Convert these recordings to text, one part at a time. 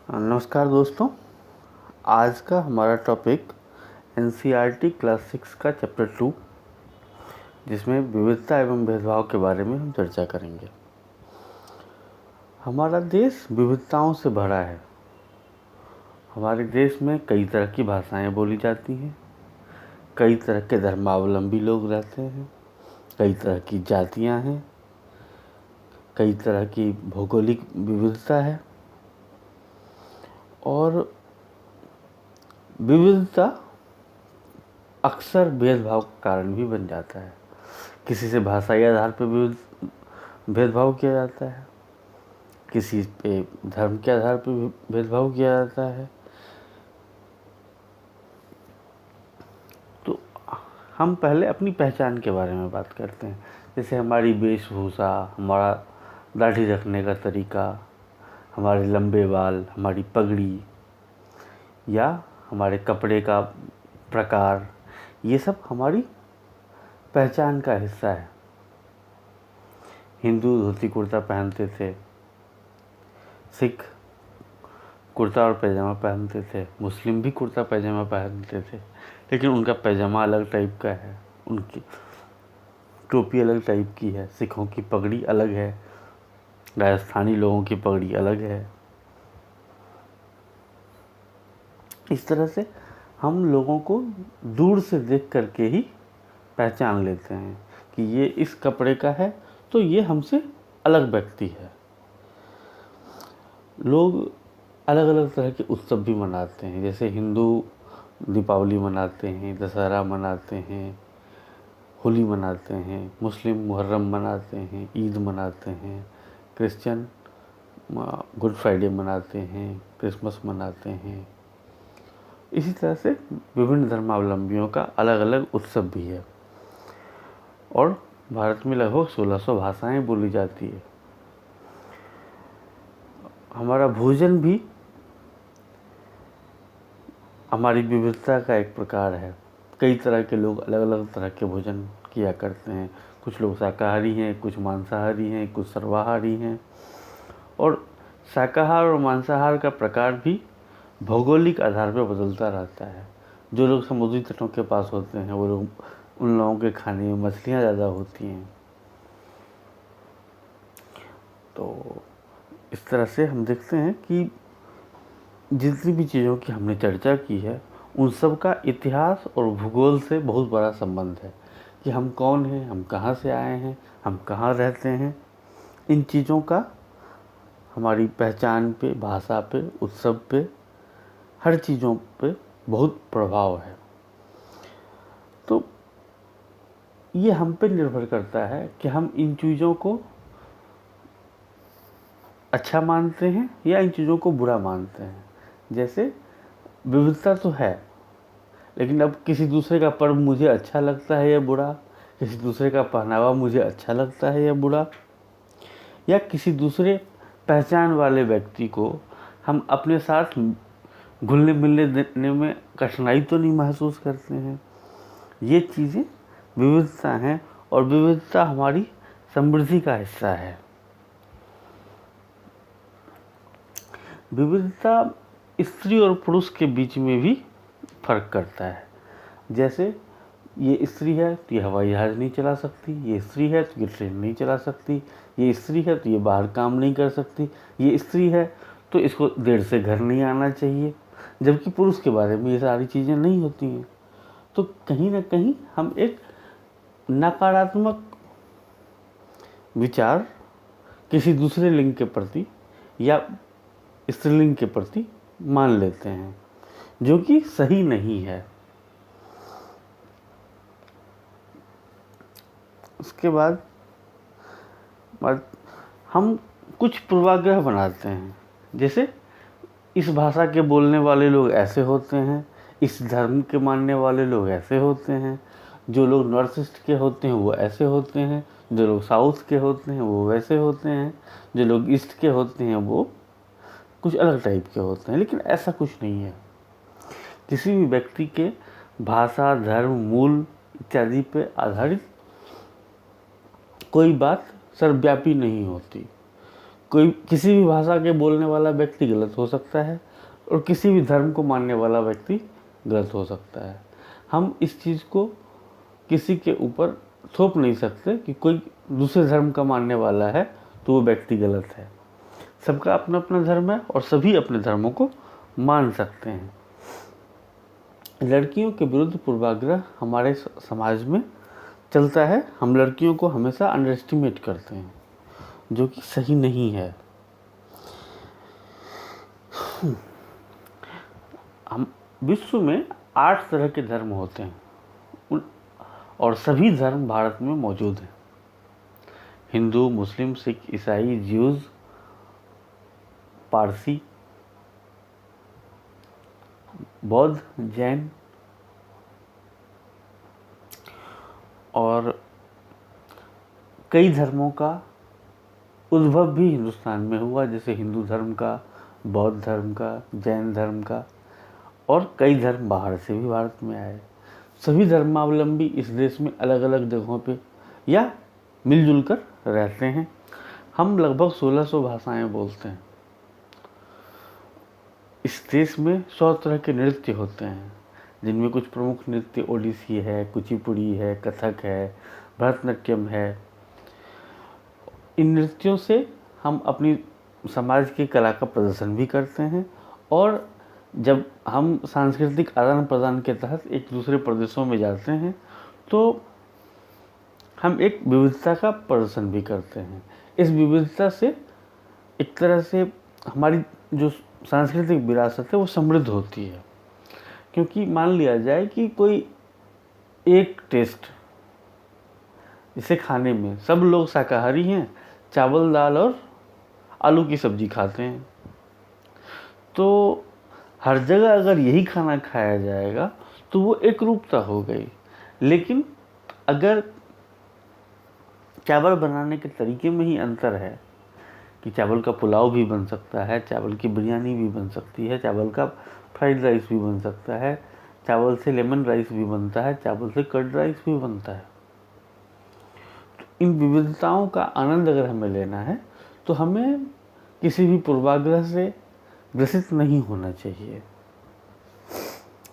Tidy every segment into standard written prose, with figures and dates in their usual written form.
नमस्कार दोस्तों। आज का हमारा टॉपिक एनसीईआरटी क्लास 6 का चैप्टर 2 जिसमें विविधता एवं भेदभाव के बारे में हम चर्चा करेंगे। हमारा देश विविधताओं से भरा है। हमारे देश में कई तरह की भाषाएं बोली जाती हैं, कई तरह के धर्मावलंबी लोग रहते हैं, कई तरह की जातियां हैं, कई तरह की भौगोलिक विविधता है और विविधता अक्सर भेदभाव का कारण भी बन जाता है। किसी से भाषाई आधार पर भेदभाव किया जाता है, किसी पे धर्म के आधार पर भेदभाव किया जाता है। तो हम पहले अपनी पहचान के बारे में बात करते हैं, जैसे हमारी वेशभूषा, हमारा दाढ़ी रखने का तरीका, हमारे लंबे बाल, हमारी पगड़ी या हमारे कपड़े का प्रकार, ये सब हमारी पहचान का हिस्सा है। हिंदू धोती कुर्ता पहनते थे, सिख कुर्ता और पैजामा पहनते थे, मुस्लिम भी कुर्ता पैजामा पहनते थे, लेकिन उनका पैजामा अलग टाइप का है, उनकी टोपी अलग टाइप की है। सिखों की पगड़ी अलग है, राजस्थानी लोगों की पगड़ी अलग है। इस तरह से हम लोगों को दूर से देख करके ही पहचान लेते हैं कि ये इस कपड़े का है तो ये हमसे अलग व्यक्ति है। लोग अलग अलग तरह के उत्सव भी मनाते हैं, जैसे हिंदू दीपावली मनाते हैं, दशहरा मनाते हैं, होली मनाते हैं, मुस्लिम मुहर्रम मनाते हैं, ईद मनाते हैं, क्रिश्चियन गुड फ्राइडे मनाते हैं, क्रिसमस मनाते हैं। इसी तरह से विभिन्न धर्मावलंबियों का अलग अलग उत्सव भी है और भारत में लगभग 1600 भाषाएं बोली जाती है। हमारा भोजन भी हमारी विविधता का एक प्रकार है। कई तरह के लोग अलग अलग तरह के भोजन किया करते हैं। कुछ लोग शाकाहारी हैं, कुछ मांसाहारी हैं, कुछ सर्वाहारी हैं। और शाकाहार और मांसाहार का प्रकार भी भौगोलिक आधार पर बदलता रहता है। जो लोग समुद्री तटों के पास होते हैं वो लोग, उन लोगों के खाने में मछलियाँ ज़्यादा होती हैं। तो इस तरह से हम देखते हैं कि जितनी भी चीज़ों की हमने चर्चा की है उन सब का इतिहास और भूगोल से बहुत बड़ा संबंध है कि हम कौन हैं, हम कहाँ से आए हैं, हम कहाँ रहते हैं। इन चीज़ों का हमारी पहचान पे, भाषा पे, उत्सव पे, हर चीज़ों पे बहुत प्रभाव है। तो ये हम पे निर्भर करता है कि हम इन चीज़ों को अच्छा मानते हैं या इन चीज़ों को बुरा मानते हैं। जैसे विविधता तो है, लेकिन अब किसी दूसरे का पर्व मुझे अच्छा लगता है या बुरा, किसी दूसरे का पहनावा मुझे अच्छा लगता है या बुरा, या किसी दूसरे पहचान वाले व्यक्ति को हम अपने साथ घुलने मिलने देने में कठिनाई तो नहीं महसूस करते हैं। ये चीज़ें विविधता हैं और विविधता हमारी समृद्धि का हिस्सा है। विविधता स्त्री और पुरुष के बीच में भी फर्क करता है। जैसे ये स्त्री है तो ये हवाई जहाज़ नहीं चला सकती, ये स्त्री है तो ये ट्रेन नहीं चला सकती, ये स्त्री है तो ये बाहर काम नहीं कर सकती, ये स्त्री है तो इसको देर से घर नहीं आना चाहिए। जबकि पुरुष के बारे में ये सारी चीज़ें नहीं होती हैं। तो कहीं ना कहीं हम एक नकारात्मक विचार किसी दूसरे लिंग के प्रति या स्त्रीलिंग के प्रति मान लेते हैं, जो कि सही नहीं है। उसके बाद हम कुछ पूर्वाग्रह बनाते हैं, जैसे इस भाषा के बोलने वाले लोग ऐसे होते हैं, इस धर्म के मानने वाले लोग ऐसे होते हैं, जो लोग नॉर्थ ईस्ट के होते हैं वो ऐसे होते हैं, जो लोग साउथ के होते हैं वो वैसे होते हैं, जो लोग ईस्ट के होते हैं वो कुछ अलग टाइप के होते हैं। लेकिन ऐसा कुछ नहीं है। किसी भी व्यक्ति के भाषा, धर्म, मूल इत्यादि पर आधारित कोई बात सर्वव्यापी नहीं होती। कोई किसी भी भाषा के बोलने वाला व्यक्ति गलत हो सकता है और किसी भी धर्म को मानने वाला व्यक्ति गलत हो सकता है। हम इस चीज़ को किसी के ऊपर थोप नहीं सकते कि कोई दूसरे धर्म का मानने वाला है तो वो व्यक्ति गलत है। सबका अपना अपना धर्म है और सभी अपने धर्मों को मान सकते हैं। लड़कियों के विरुद्ध पूर्वाग्रह हमारे समाज में चलता है। हम लड़कियों को हमेशा अंडर एस्टिमेट करते हैं, जो कि सही नहीं है। हम विश्व में 8 तरह के धर्म होते हैं और सभी धर्म भारत में मौजूद हैं। हिंदू, मुस्लिम, सिख, ईसाई, ज्यूज, पारसी, बौद्ध, जैन और कई धर्मों का उद्भव भी हिंदुस्तान में हुआ, जैसे हिंदू धर्म का, बौद्ध धर्म का, जैन धर्म का, और कई धर्म बाहर से भी भारत में आए। सभी धर्मावलंबी इस देश में अलग अलग जगहों पे या मिलजुल कर रहते हैं। हम लगभग 1600 भाषाएं बोलते हैं। इस देश में 100 तरह के नृत्य होते हैं, जिनमें कुछ प्रमुख नृत्य ओडिसी है, कुचिपुड़ी है, कथक है, भरतनाट्यम है। इन नृत्यों से हम अपनी समाज की कला का प्रदर्शन भी करते हैं और जब हम सांस्कृतिक आदान प्रदान के तहत एक दूसरे प्रदेशों में जाते हैं तो हम एक विविधता का प्रदर्शन भी करते हैं। इस विविधता से एक तरह से हमारी जो सांस्कृतिक विरासत है वो समृद्ध होती है, क्योंकि मान लिया जाए कि कोई एक टेस्ट, इसे खाने में सब लोग शाकाहारी हैं, चावल दाल और आलू की सब्जी खाते हैं, तो हर जगह अगर यही खाना खाया जाएगा तो वो एक रूपता हो गई। लेकिन अगर चावल बनाने के तरीके में ही अंतर है कि चावल का पुलाव भी बन सकता है, चावल की बिरयानी भी बन सकती है, चावल का फ्राइड राइस भी बन सकता है, चावल से लेमन राइस भी बनता है, चावल से कर्ड राइस भी बनता है। तो इन विविधताओं का आनंद अगर हमें लेना है तो हमें किसी भी पूर्वाग्रह से ग्रसित नहीं होना चाहिए।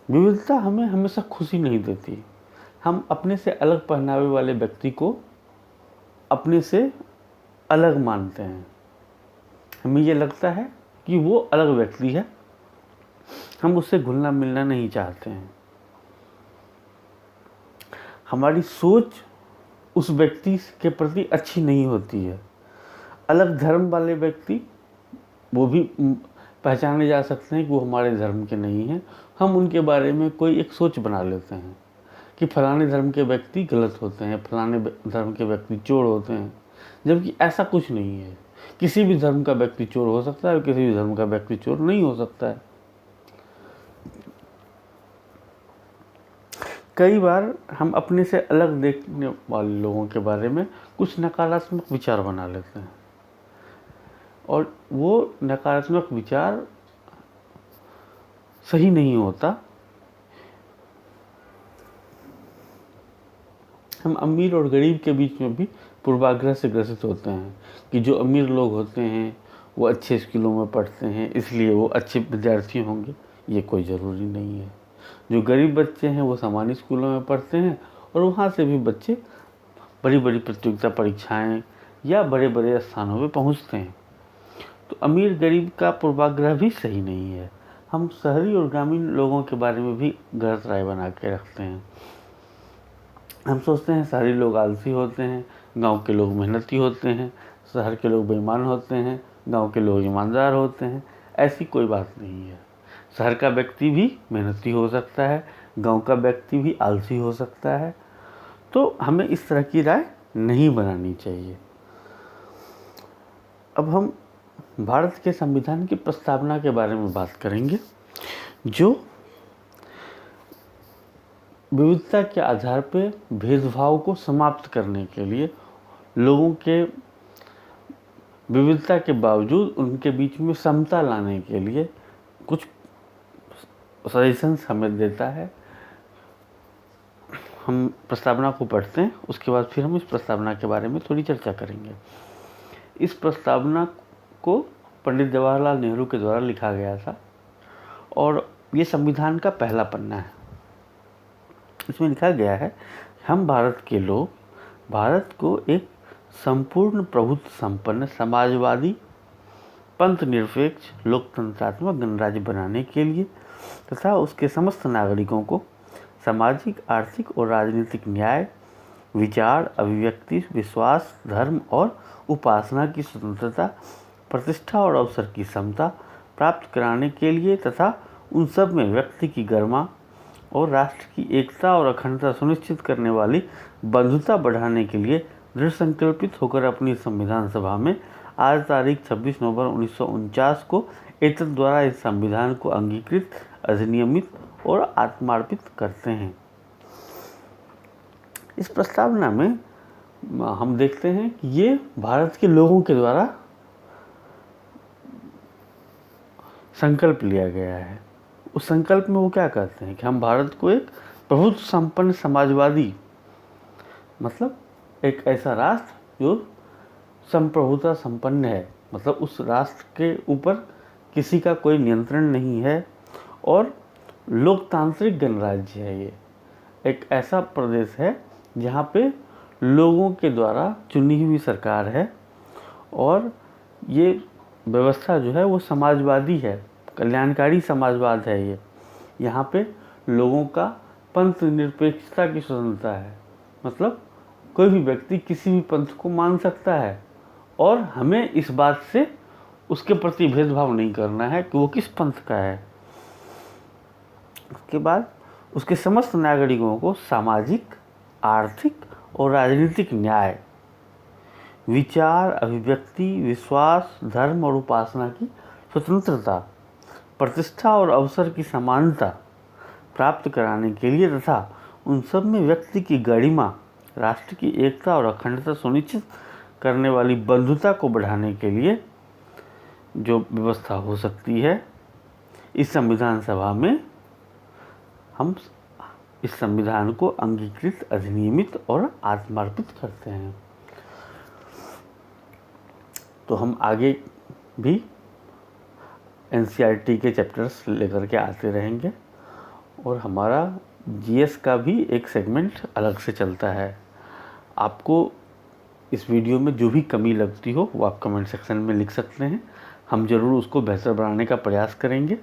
विविधता हमें हमेशा खुशी नहीं देती। हम अपने से अलग पहनावे वाले व्यक्ति को अपने से अलग मानते हैं। हमें ये लगता है कि वो अलग व्यक्ति है, हम उससे घुलना मिलना नहीं चाहते हैं। हमारी सोच उस व्यक्ति के प्रति अच्छी नहीं होती है। अलग धर्म वाले व्यक्ति वो भी पहचाने जा सकते हैं कि वो हमारे धर्म के नहीं हैं। हम उनके बारे में कोई एक सोच बना लेते हैं कि फलाने धर्म के व्यक्ति गलत होते हैं, फलाने धर्म के व्यक्ति चोर होते हैं, जबकि ऐसा कुछ नहीं है। किसी भी धर्म का व्यक्ति चोर हो सकता है और किसी भी धर्म का व्यक्ति चोर नहीं हो सकता है। कई बार हम अपने से अलग देखने वाले लोगों के बारे में कुछ नकारात्मक विचार बना लेते हैं और वो नकारात्मक विचार सही नहीं होता। हम अमीर और गरीब के बीच में भी पूर्वाग्रह से ग्रसित होते हैं कि जो अमीर लोग होते हैं वो अच्छे स्कूलों में पढ़ते हैं इसलिए वो अच्छे विद्यार्थी होंगे। ये कोई ज़रूरी नहीं है। जो गरीब बच्चे हैं वो सामान्य स्कूलों में पढ़ते हैं और वहाँ से भी बच्चे बड़ी बड़ी प्रतियोगिता परीक्षाएं या बड़े बड़े स्थानों पे पहुँचते हैं। तो अमीर गरीब का पूर्वाग्रह भी सही नहीं है। हम शहरी और ग्रामीण लोगों के बारे में भी गलत राय बना के रखते हैं। हम सोचते हैं शहरी लोग आलसी होते हैं, गांव के लोग मेहनती होते हैं, शहर के लोग बेईमान होते हैं, गांव के लोग ईमानदार होते हैं। ऐसी कोई बात नहीं है। शहर का व्यक्ति भी मेहनती हो सकता है, गांव का व्यक्ति भी आलसी हो सकता है। तो हमें इस तरह की राय नहीं बनानी चाहिए। अब हम भारत के संविधान की प्रस्तावना के बारे में बात करेंगे, जो विविधता के आधार पर भेदभाव को समाप्त करने के लिए, लोगों के विविधता के बावजूद उनके बीच में समता लाने के लिए कुछ सजेशंस हमें देता है। हम प्रस्तावना को पढ़ते हैं, उसके बाद फिर हम इस प्रस्तावना के बारे में थोड़ी चर्चा करेंगे। इस प्रस्तावना को पंडित जवाहरलाल नेहरू के द्वारा लिखा गया था और ये संविधान का पहला पन्ना है। इसमें लिखा गया है, हम भारत के लोग भारत को एक संपूर्ण प्रभुत्व संपन्न समाजवादी पंथ निरपेक्ष लोकतंत्रात्मक गणराज्य बनाने के लिए तथा उसके समस्त नागरिकों को सामाजिक, आर्थिक और राजनीतिक न्याय, विचार, अभिव्यक्ति, विश्वास, धर्म और उपासना की स्वतंत्रता, प्रतिष्ठा और अवसर की समता प्राप्त कराने के लिए तथा उन सब में व्यक्ति की गरिमा और राष्ट्र की एकता और अखंडता सुनिश्चित करने वाली बंधुता बढ़ाने के लिए दृढ़ संकल्पित होकर अपनी संविधान सभा में आज तारीख 26 नवंबर 1949 को एतद द्वारा इस संविधान को अंगीकृत, अधिनियमित और आत्मार्पित करते हैं। इस प्रस्तावना में हम देखते हैं कि ये भारत के लोगों के द्वारा संकल्प लिया गया है। उस संकल्प में वो क्या कहते हैं कि हम भारत को एक प्रभुत्व संपन्न समाजवादी, मतलब एक ऐसा राष्ट्र जो संप्रभुता संपन्न है, मतलब उस राष्ट्र के ऊपर किसी का कोई नियंत्रण नहीं है और लोकतांत्रिक गणराज्य है। ये एक ऐसा प्रदेश है जहाँ पे लोगों के द्वारा चुनी हुई सरकार है और ये व्यवस्था जो है वो समाजवादी है, कल्याणकारी समाजवाद है। ये यहाँ पे लोगों का पंथ निरपेक्षता की स्वतंत्रता है, मतलब कोई भी व्यक्ति किसी भी पंथ को मान सकता है और हमें इस बात से उसके प्रति भेदभाव नहीं करना है कि वो किस पंथ का है। उसके बाद उसके समस्त नागरिकों को सामाजिक, आर्थिक और राजनीतिक न्याय, विचार, अभिव्यक्ति, विश्वास, धर्म और उपासना की स्वतंत्रता, प्रतिष्ठा और अवसर की समानता प्राप्त कराने के लिए तथा उन सब में व्यक्ति की गरिमा, राष्ट्र की एकता और अखंडता सुनिश्चित करने वाली बंधुता को बढ़ाने के लिए जो व्यवस्था हो सकती है, इस संविधान सभा में हम इस संविधान को अंगीकृत, अधिनियमित और आत्मार्पित करते हैं। तो हम आगे भी एनसीईआरटी के चैप्टर्स लेकर के आते रहेंगे और हमारा जीएस का भी एक सेगमेंट अलग से चलता है। आपको इस वीडियो में जो भी कमी लगती हो वो आप कमेंट सेक्शन में लिख सकते हैं, हम ज़रूर उसको बेहतर बनाने का प्रयास करेंगे।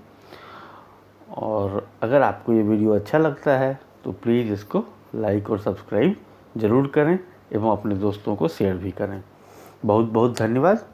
और अगर आपको ये वीडियो अच्छा लगता है तो प्लीज़ इसको लाइक और सब्सक्राइब ज़रूर करें एवं अपने दोस्तों को शेयर भी करें। बहुत बहुत धन्यवाद।